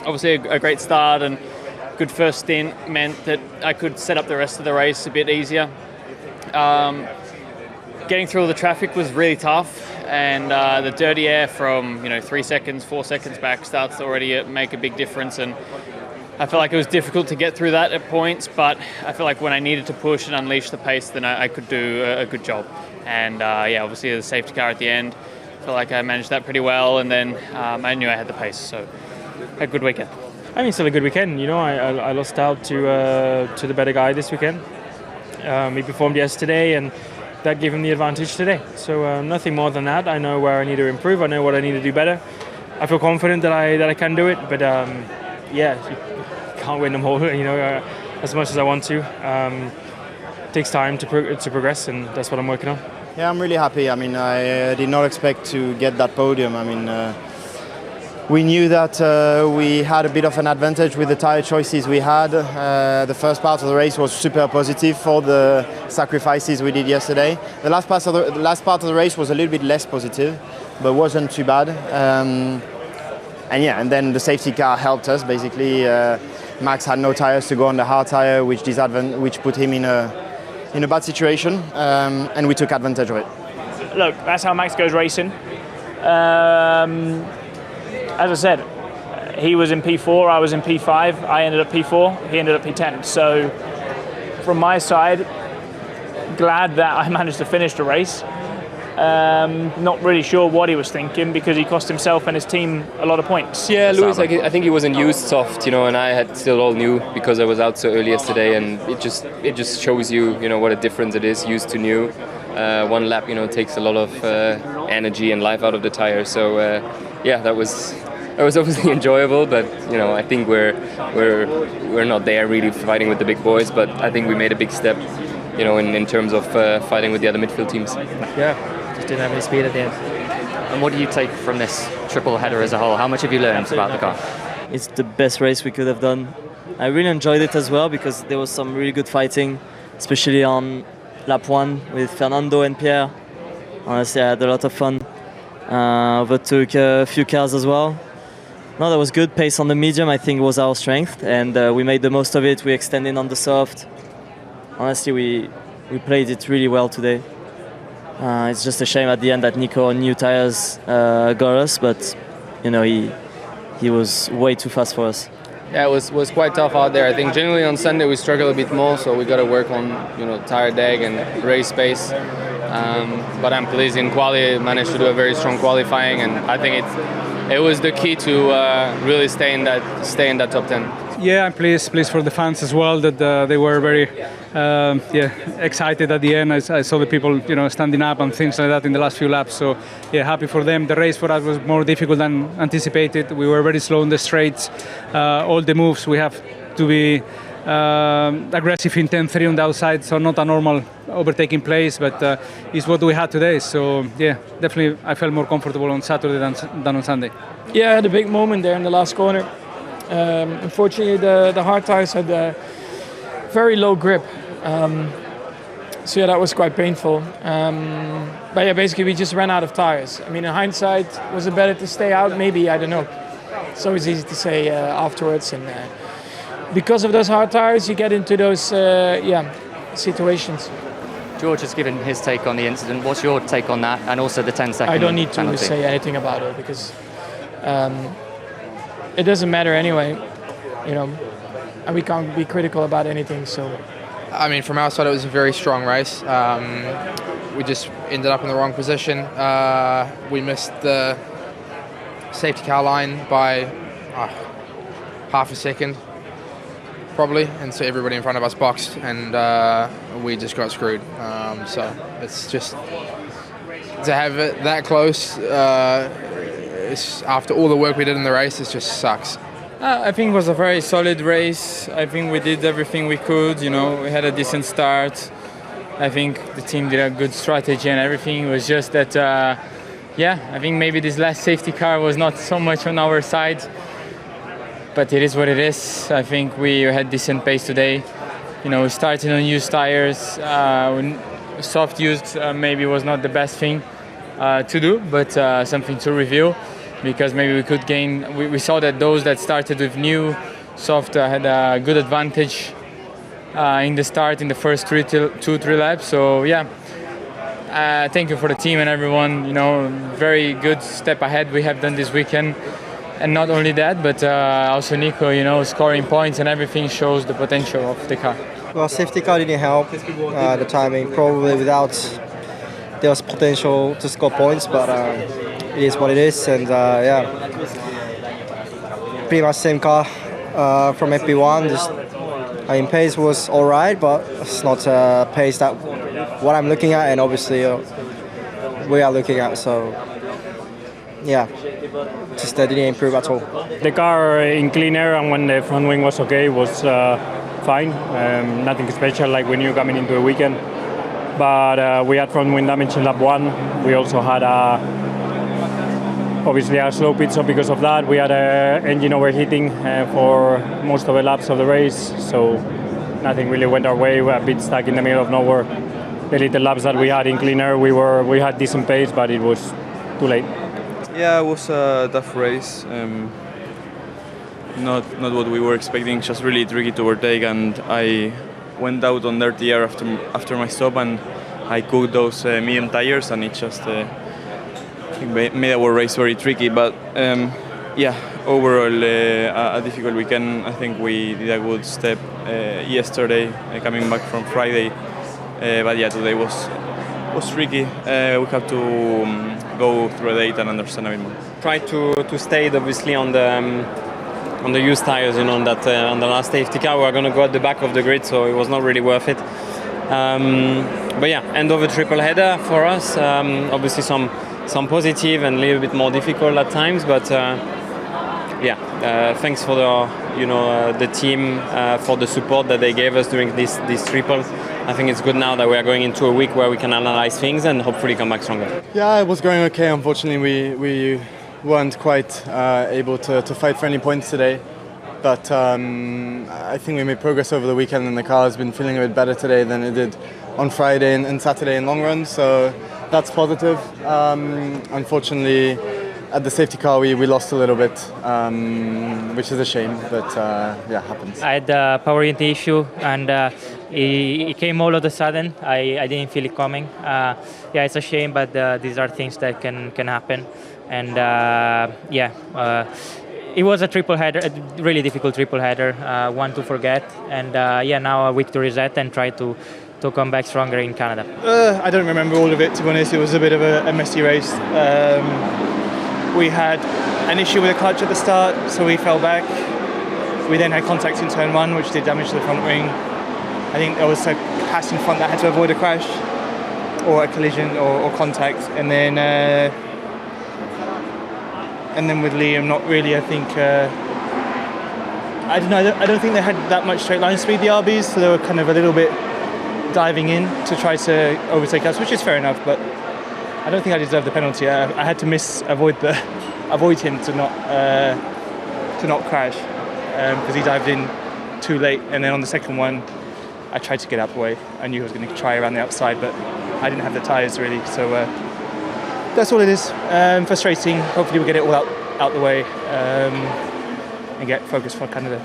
obviously a great start and good first stint meant that I could set up the rest of the race a bit easier. Getting through all the traffic was really tough, and the dirty air from 3 seconds, 4 seconds back starts to already make a big difference. And I felt like it was difficult to get through that at points, but I feel like when I needed to push and unleash the pace, then I could do a good job. And obviously the safety car at the end, I felt like I managed that pretty well, and then I knew I had the pace, so a good weekend. I mean, still a good weekend. I lost out to the better guy this weekend. He performed yesterday, and that gave him the advantage today. So nothing more than that. I know where I need to improve. I know what I need to do better. I feel confident that I can do it. But you can't win them all. As much as I want to. It takes time to progress, and that's what I'm working on. Yeah, I'm really happy. I mean, I did not expect to get that podium. I mean, we knew that we had a bit of an advantage with the tyre choices we had. The first part of the race was super positive for the sacrifices we did yesterday. The last part of the race was a little bit less positive, but wasn't too bad. And then the safety car helped us. Basically, Max had no tyres to go on the hard tyre, which put him in a bad situation, and we took advantage of it. Look, that's how Max goes racing. As I said, he was in P4, I was in P5, I ended up P4, he ended up P10. So from my side, glad that I managed to finish the race. Not really sure what he was thinking, because he cost himself and his team a lot of points. Yeah, Lewis, I think he wasn't used soft, and I had still all new because I was out so early yesterday, and it just shows you, what a difference it is, used to new. One lap, takes a lot of energy and life out of the tire. So that was obviously enjoyable, but I think we're not there really fighting with the big boys, but I think we made a big step, in terms of fighting with the other midfield teams. Yeah, just didn't have any speed at the end. And what do you take from this triple header as a whole? How much have you learned about the car? It's the best race we could have done. I really enjoyed it as well, because there was some really good fighting, especially on lap 1 with Fernando and Pierre. Honestly, I had a lot of fun. Overtook a few cars as well. No, that was good. Pace on the medium, I think, was our strength, and we made the most of it. We extended on the soft. Honestly, we played it really well today. It's just a shame at the end that Nico on new tires got us, but he was way too fast for us. Yeah, it was quite tough out there. I think generally on Sunday we struggle a bit more, so we got to work on tire deg and race pace. But I'm pleased in quali, managed to do a very strong qualifying, and I think it was the key to really stay in that top 10. Yeah, I'm pleased for the fans as well, that they were very excited at the end. I saw the people standing up and things like that in the last few laps, so happy for them. The race for us was more difficult than anticipated. We were very slow in the straights. All the moves we have to be aggressive in 10-3 on the outside, so not a normal overtaking place, but it's what we had today. So definitely I felt more comfortable on Saturday than on Sunday. Yeah, I had a big moment there in the last corner. Unfortunately, the hard tires had a very low grip, so that was quite painful. But basically we just ran out of tires. I mean, in hindsight, was it better to stay out? Maybe, I don't know. It's always easy to say afterwards, and because of those hard tires, you get into those situations. George has given his take on the incident. What's your take on that, and also the 10-second I don't need to penalty? say anything about it, because it doesn't matter anyway, and we can't be critical about anything. So, I mean, from our side, it was a very strong race. We just ended up in the wrong position. We missed the safety car line by half a second, probably, and so everybody in front of us boxed, and we just got screwed. So it's just to have it that close. After all the work we did in the race, it just sucks. I think it was a very solid race. I think we did everything we could. We had a decent start. I think the team did a good strategy and everything. It was just that, I think maybe this last safety car was not so much on our side. But it is what it is. I think we had decent pace today. We started on used tires. Soft used maybe was not the best thing to do, but something to review. because maybe we could gain. We saw that those that started with new soft had a good advantage in the start, in the first 2-3 laps. So yeah, thank you for the team and everyone. Very good step ahead we have done this weekend. And not only that, but also Nico, scoring points and everything shows the potential of the car. Well, safety car didn't help. The timing, probably without, there was potential to score points, but it is what it is. And yeah, pretty much same car from FP1. Pace was all right, but it's not pace that what I'm looking at, and obviously we are looking at. So yeah, just didn't improve at all. The car in clean air, and when the front wing was okay, was fine. Nothing special like we knew coming into the weekend. But we had front wing damage in lap 1. We also had obviously a slow pit stop because of that. We had engine overheating for most of the laps of the race, so nothing really went our way. We were a bit stuck in the middle of nowhere. The little laps that we had in clean air, we had decent pace, but it was too late. Yeah, it was a tough race. Not what we were expecting. Just really tricky to overtake, and I went out on dirty air after my stop, and I cooked those medium tires, and it just made our race very tricky. But yeah, overall a difficult weekend. I think we did a good step yesterday, coming back from Friday. But yeah, today was tricky. We have to go through a date and understand a bit more. Try to stay obviously on the used tires, on the last safety car. We are going to go at the back of the grid, so it was not really worth it. But yeah, end of a triple header for us. Obviously some positive and a little bit more difficult at times, but yeah, thanks for the team for the support that they gave us during this triple. I think it's good now that we are going into a week where we can analyze things and hopefully come back stronger. Yeah, it was going okay. Unfortunately, we weren't quite able to fight for any points today. But I think we made progress over the weekend, and the car has been feeling a bit better today than it did on Friday and Saturday in long runs. So that's positive. Unfortunately, at the safety car, we lost a little bit, which is a shame, but yeah, happens. I had a power unit issue, and it came all of a sudden. I didn't feel it coming. Yeah, it's a shame, but these are things that can happen. And yeah, it was a triple header, a really difficult triple header, one to forget. And yeah, now a week to reset and try to come back stronger in Canada. I don't remember all of it, to be honest. It was a bit of a messy race. We had an issue with the clutch at the start, so we fell back. We then had contact in turn 1, which did damage to the front wing. I think there was a pass in front that had to avoid a crash or a collision or contact. And then with Liam, not really. I think I don't know. I don't think they had that much straight line speed, the RBs, so they were kind of a little bit diving in to try to overtake us, which is fair enough. But I don't think I deserved the penalty. I had to avoid him to not crash because he dived in too late. And then on the second one, I tried to get out of the way. I knew he was going to try around the outside, but I didn't have the tyres really. So that's all it is. Frustrating. Hopefully we'll get it all out the way and get focused for Canada.